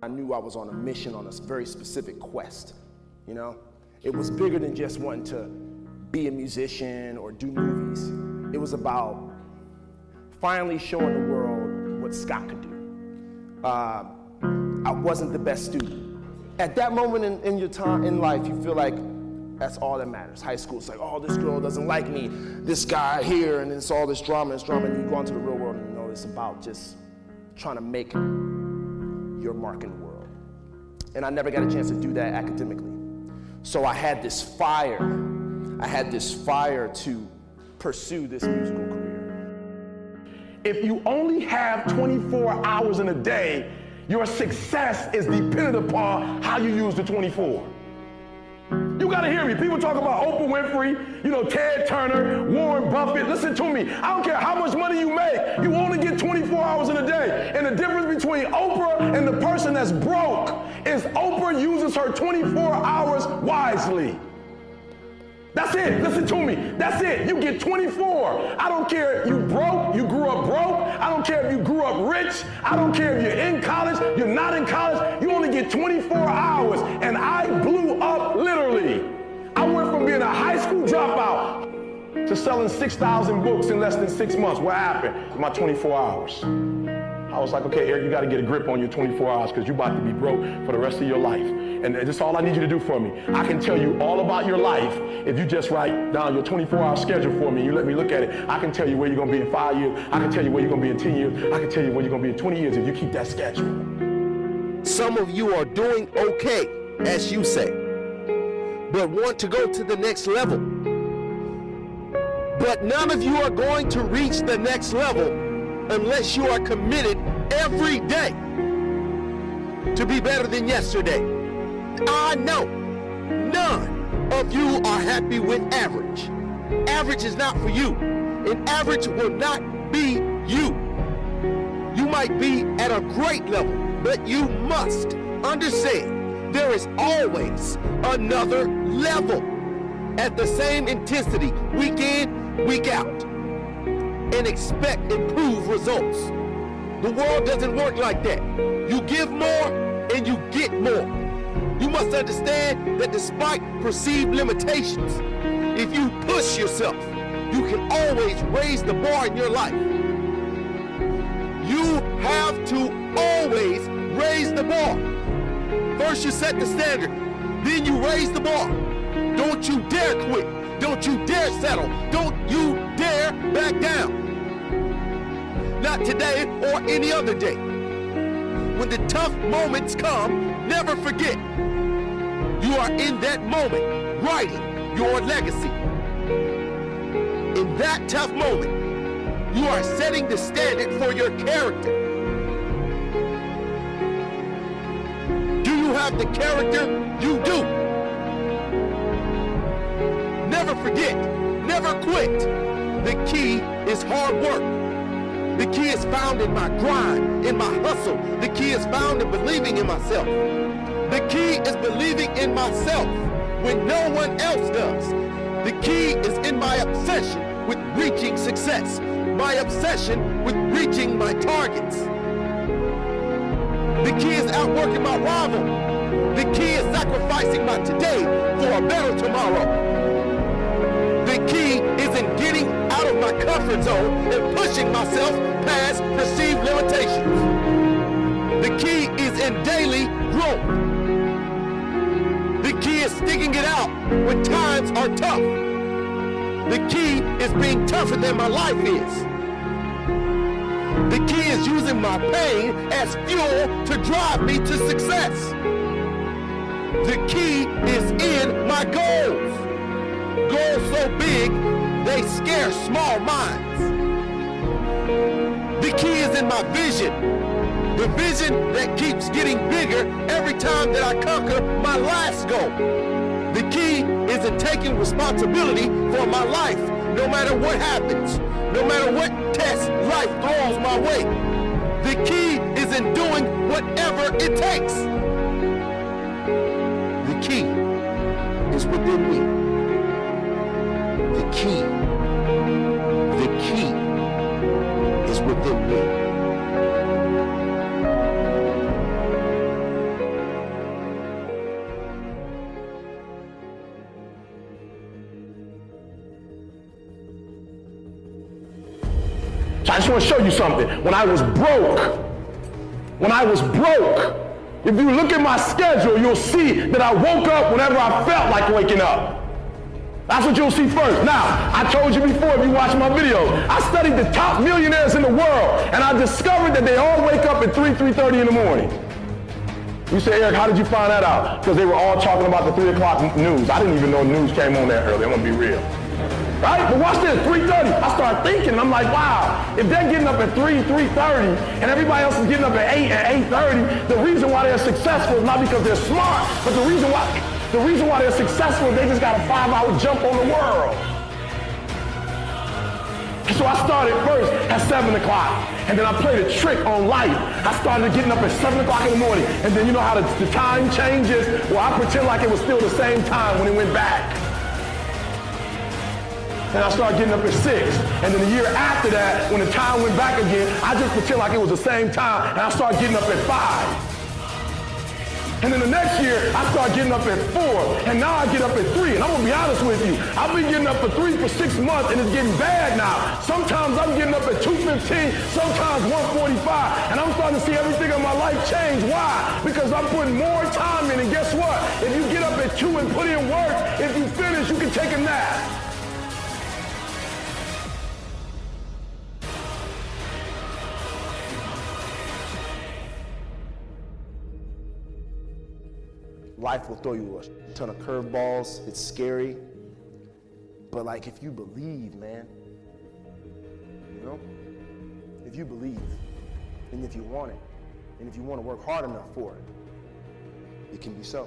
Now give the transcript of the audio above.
I knew I was on a mission, on a very specific quest, you know? It was bigger than just wanting to be a musician or do movies. It was about finally showing the world what Scott could do. I wasn't the best student. At that moment in your time in life, you feel like that's all that matters. High school, it's like, oh, this girl doesn't like me, this guy here, and it's all this drama, and you go into the real world and you know it's about just trying to make your mark in the world. And I never got a chance to do that academically. So I had this fire to pursue this musical career. If you only have 24 hours in a day, your success is dependent upon how you use the 24. You gotta hear me. People talk about Oprah Winfrey, you know, Ted Turner, Warren Buffett. Listen to me. I don't care how much money you make. You only get 24 hours in a day. And the difference between Oprah and the person that's broke is Oprah uses her 24 hours wisely. That's it. Listen to me. That's it. You get 24. I don't care if you broke, you grew up broke. I don't care if you grew up rich. I don't care if you're in college, you're not in college. You only get 24 hours. And I blew up literally. I went from being a high school dropout to selling 6,000 books in less than 6 months. What happened? My 24 hours. I was like, okay, Eric, you got to get a grip on your 24 hours because you're about to be broke for the rest of your life. And that's all I need you to do for me. I can tell you all about your life if you just write down your 24-hour schedule for me and you let me look at it. I can tell you where you're going to be in 5 years. I can tell you where you're going to be in 10 years. I can tell you where you're going to be in 20 years if you keep that schedule. Some of you are doing okay, as you say, but want to go to the next level. But none of you are going to reach the next level unless you are committed every day to be better than yesterday. I know none of you are happy with average. Average is not for you, and average will not be you. You might be at a great level, but you must understand there is always another level at the same intensity, week in, week out, and expect improved results. The world doesn't work like that. You give more and you get more. You must understand that despite perceived limitations, if you push yourself, you can always raise the bar in your life. You have to always raise the bar. First you set the standard, then you raise the bar. Don't you dare quit. Don't you dare settle. Don't you dare back down. Not today or any other day. When the tough moments come, never forget. You are in that moment writing your legacy. In that tough moment, you are setting the standard for your character. Do you have the character? You do. Never forget, never quit. The key is hard work. The key is found in my grind, in my hustle. The key is found in believing in myself. The key is believing in myself when no one else does. The key is in my obsession with reaching success, my obsession with reaching my targets. The key is outworking my rival. The key is sacrificing my today for a better tomorrow. The key is in getting out of my comfort zone and pushing myself past perceived limitations. The key is in daily growth. The key is sticking it out when times are tough. The key is being tougher than my life is. The key is using my pain as fuel to drive me to success. The key is in my goals. Goals so big, they scare small minds. The key is in my vision. The vision that keeps getting bigger every time that I conquer my last goal. The key is in taking responsibility for my life, no matter what happens, no matter what test life throws my way. The key is in doing whatever it takes. The key is within me. The key is within me. So I just want to show you something. When I was broke, if you look at my schedule, you'll see that I woke up whenever I felt like waking up. That's what you'll see first. Now, I told you before, if you watch my videos, I studied the top millionaires in the world, and I discovered that they all wake up at 3:30 in the morning. You say, Eric, how did you find that out? Because they were all talking about the 3 o'clock news. I didn't even know news came on that early. I'm going to be real. Right? But watch this, 3:30. I start thinking, and I'm like, wow, if they're getting up at 3:30, and everybody else is getting up at 8 and 8:30, the reason why they're successful is not because they're smart, but the reason why they're successful is they just got a 5-hour jump on the world. So I started first at 7 o'clock, and then I played a trick on life. I started getting up at 7 o'clock in the morning, and then you know how the time changes? Well, I pretend like it was still the same time when it went back. And I started getting up at 6. And then the year after that, when the time went back again, I just pretend like it was the same time, and I started getting up at 5. And then the next year, I started getting up at 4, and now I get up at 3. And I'm gonna be honest with you, I've been getting up at 3 for 6 months, and it's getting bad now. Sometimes I'm getting up at 2:15, sometimes 1:45, and I'm starting to see everything in my life change. Why? Because I'm putting more time in, and guess what? If you get up at 2 and put in work, if you finish, you can take a nap. Life will throw you a ton of curveballs. It's scary. But like, if you believe, man, you know, if you believe, and if you want it, and if you want to work hard enough for it, it can be so.